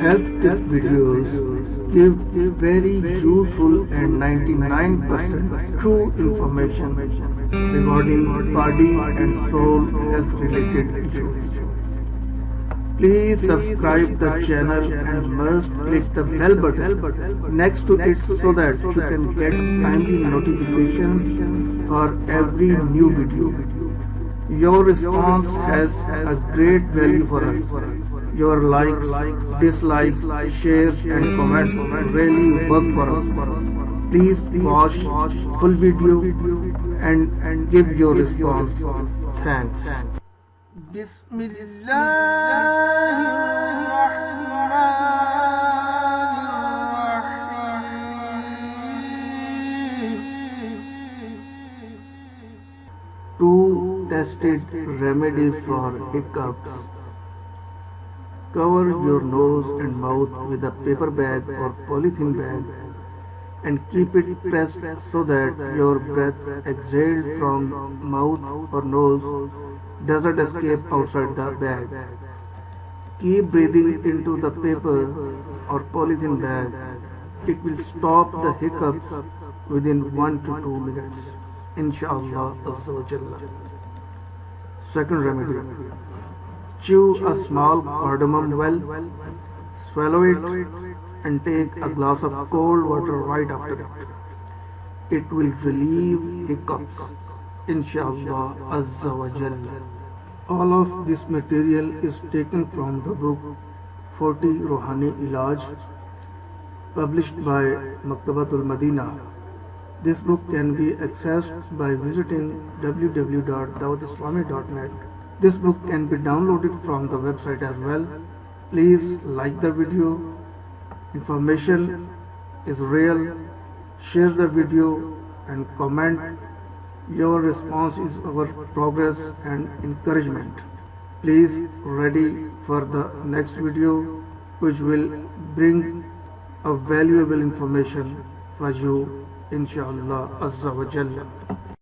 Health tip videos give very useful and 99% true information regarding body and soul health related issues. Please subscribe the channel and must click the bell button next to it so that you can get timely notifications for every new video. Your response has a great value for us. Your likes, dislikes, shares and comments really work for us. Please watch full video and give your response. Thanks. Two tested remedies for hiccups. Cover your nose and mouth with a paper bag or polythene bag and keep it pressed so that your breath exhaled from mouth or nose doesn't escape outside the bag. Keep breathing into the paper or polythene bag. It will stop the hiccups within 1 to 2 minutes. Inshallah Azza wa Jalla. Second remedy. Chew a small cardamom well, swallow it and take a glass of cold water right after it. It will relieve hiccups. Inshallah Azza wa Jalla. All of this material is taken from the book 40 Rohani Ilaj, published by Maktabatul Madina. This book can be accessed by visiting www.dawatislami.net. This book can be downloaded from the website as well. Please like the video. Information is real. Share the video and comment. Your response is our progress and encouragement. Please ready for the next video, which will bring a valuable information for you. Inshallah Azza wa Jalla.